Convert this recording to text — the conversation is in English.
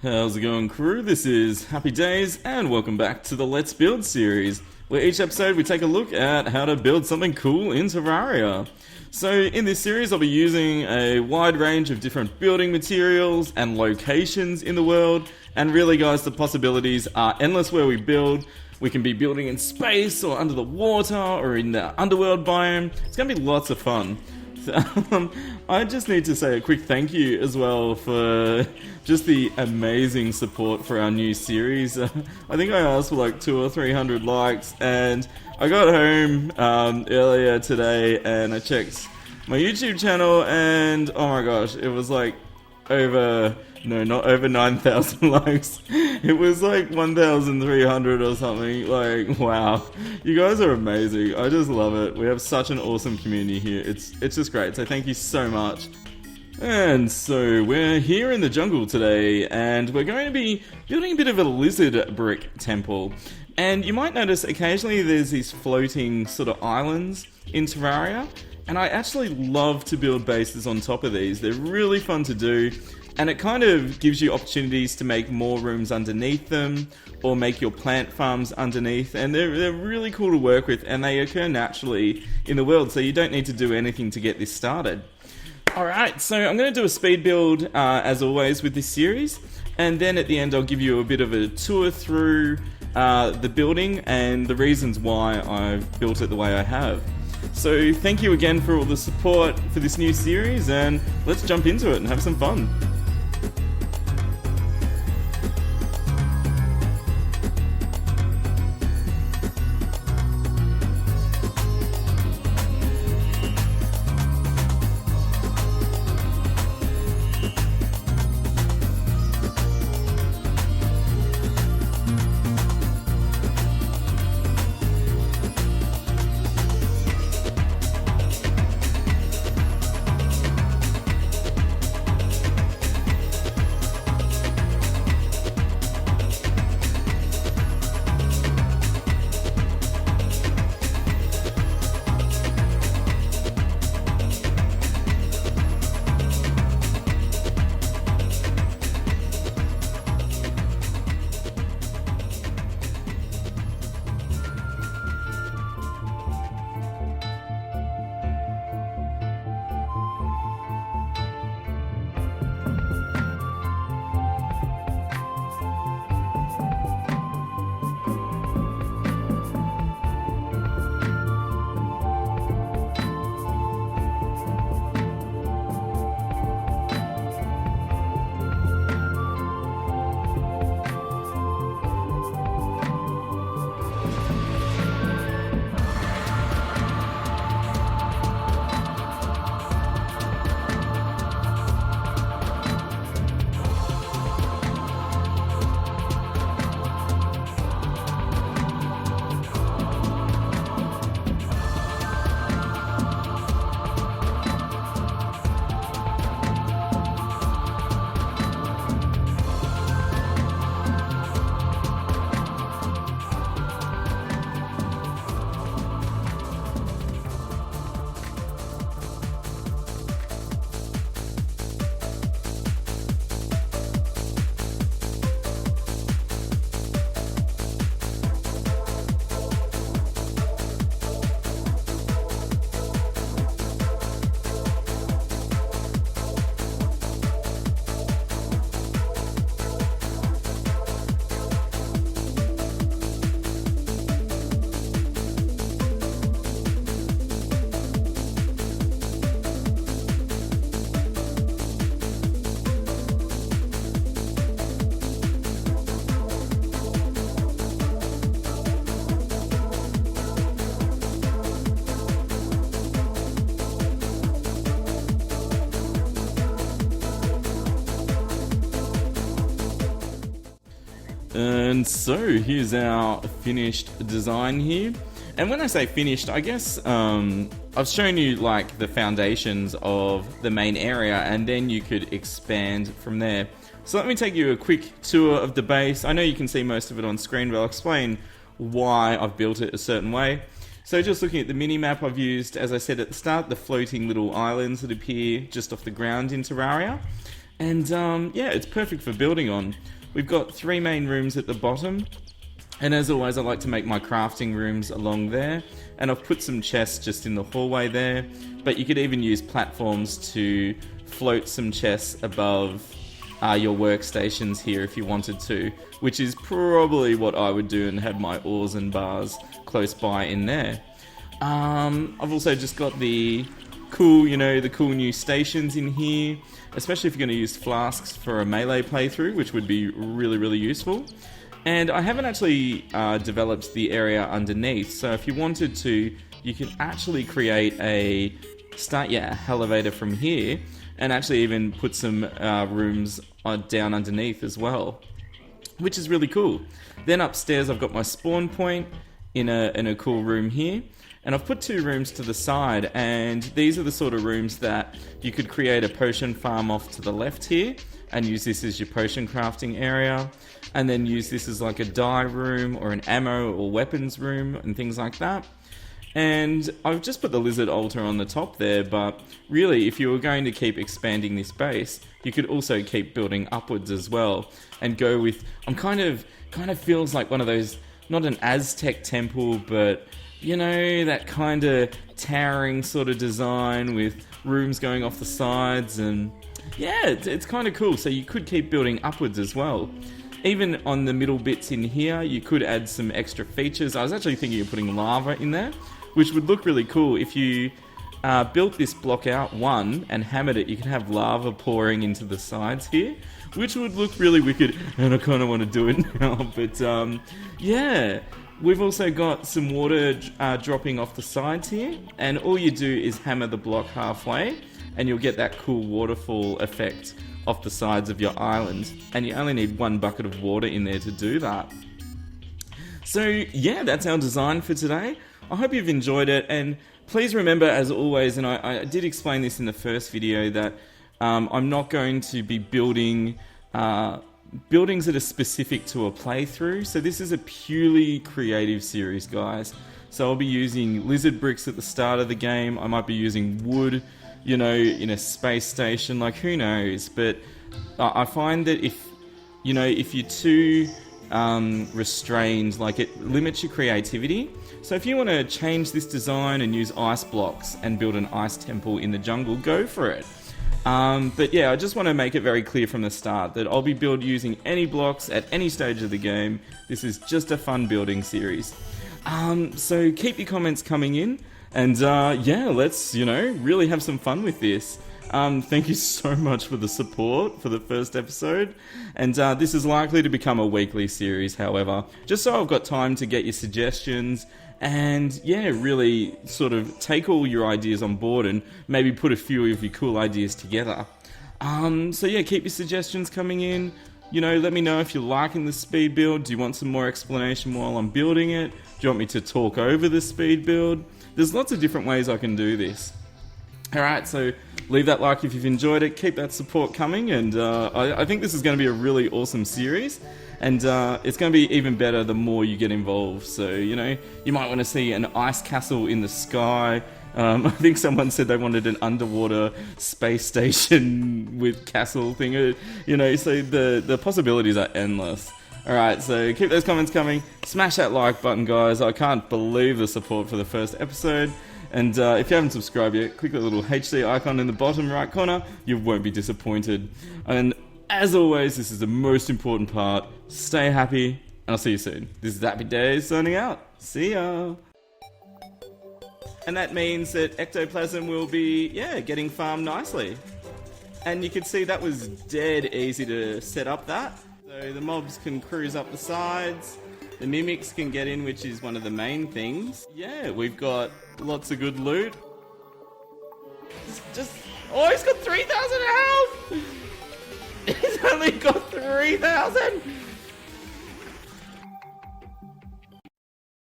How's it going, crew? This is Happy Days, and welcome back to the Let's Build series, where each episode we take a look at how to build something cool in Terraria. So in this series I'll be using a wide range of different building materials and locations in the world, and really guys, the possibilities are endless where we build. We can be building in space, or under the water, or in the underworld biome. It's going to be lots of fun. I just need to say a quick thank you as well for just the amazing support for our new series. I think I asked for like 200 or 300 likes, and I got home earlier today and I checked my YouTube channel, and oh my gosh, it was like not over 9,000 likes. It was like 1,300 or something. Like, wow. You guys are amazing. I just love it. We have such an awesome community here. It's just great. So thank you so much. And so we're here in the jungle today, and we're going to be building a bit of a lizard brick temple. And you might notice occasionally there's these floating sort of islands in Terraria, and I actually love to build bases on top of these. They're really fun to do, and it kind of gives you opportunities to make more rooms underneath them, or make your plant farms underneath, and they're really cool to work with, and they occur naturally in the world, so you don't need to do anything to get this started. Alright, so I'm going to do a speed build, as always, with this series, and then at the end I'll give you a bit of a tour through the building and the reasons why I've built it the way I have. So thank you again for all the support for this new series, and let's jump into it and have some fun. And so here's our finished design here. And when I say finished, I guess I've shown you like the foundations of the main area, and then you could expand from there. So let me take you a quick tour of the base. I know you can see most of it on screen, but I'll explain why I've built it a certain way. So just looking at the mini-map, I've used, as I said at the start, the floating little islands that appear just off the ground in Terraria. And yeah, it's perfect for building on. We've got 3 main rooms at the bottom. And as always, I like to make my crafting rooms along there. And I've put some chests just in the hallway there. But you could even use platforms to float some chests above your workstations here if you wanted to. Which is probably what I would do, and have my ores and bars close by in there. I've also just got the cool, the cool new stations in here. Especially if you're going to use flasks for a melee playthrough, which would be really, really useful. And I haven't actually developed the area underneath, so if you wanted to, you can actually create start your elevator from here, and actually even put some rooms down underneath as well, which is really cool. Then upstairs I've got my spawn point in a cool room here, and I've put 2 rooms to the side, and these are the sort of rooms that you could create a potion farm off to the left here, and use this as your potion crafting area, and then use this as like a dye room or an ammo or weapons room and things like that. And I've just put the lizard altar on the top there, but really if you were going to keep expanding this base, you could also keep building upwards as well, and go with, kind of feels like one of those, not an Aztec temple, but that kind of towering sort of design with rooms going off the sides, and yeah, it's kind of cool. So you could keep building upwards as well. Even on the middle bits in here, you could add some extra features. I was actually thinking of putting lava in there, which would look really cool. If you built this block out and hammered it, you could have lava pouring into the sides here, which would look really wicked, and I kind of want to do it now. But yeah, we've also got some water dropping off the sides here, and all you do is hammer the block halfway, and you'll get that cool waterfall effect off the sides of your island, and you only need 1 bucket of water in there to do that. So yeah, that's our design for today. I hope you've enjoyed it, and please remember, as always, and I did explain this in the first video, that I'm not going to be building buildings that are specific to a playthrough. So this is a purely creative series, guys. So I'll be using lizard bricks at the start of the game. I might be using wood, in a space station, like who knows. But I find that if you're too restrained, like, it limits your creativity. So if you want to change this design and use ice blocks and build an ice temple in the jungle, go for it. But yeah, I just want to make it very clear from the start that I'll be using any blocks at any stage of the game. This is just a fun building series. So keep your comments coming in, and yeah, let's, really have some fun with this. Thank you so much for the support for the first episode, and this is likely to become a weekly series, however, just so I've got time to get your suggestions, and yeah, really sort of take all your ideas on board and maybe put a few of your cool ideas together. So yeah, keep your suggestions coming in. Let me know if you're liking the speed build. Do you want some more explanation while I'm building it? Do you want me to talk over the speed build? There's lots of different ways I can do this. Alright, so leave that like if you've enjoyed it, keep that support coming, and I think this is going to be a really awesome series, and it's going to be even better the more you get involved. So, you might want to see an ice castle in the sky. I think someone said they wanted an underwater space station with castle thing, so the possibilities are endless. Alright, so keep those comments coming, smash that like button, guys. I can't believe the support for the first episode. And if you haven't subscribed yet, click the little HD icon in the bottom right corner. You won't be disappointed. And as always, this is the most important part. Stay happy, and I'll see you soon. This is HappyDays signing out. See ya! And that means that ectoplasm will be, getting farmed nicely. And you can see that was dead easy to set up that. So the mobs can cruise up the sides. The mimics can get in, which is one of the main things. Yeah, we've got lots of good loot. Oh, he's got 3,000 health! He's only got 3,000!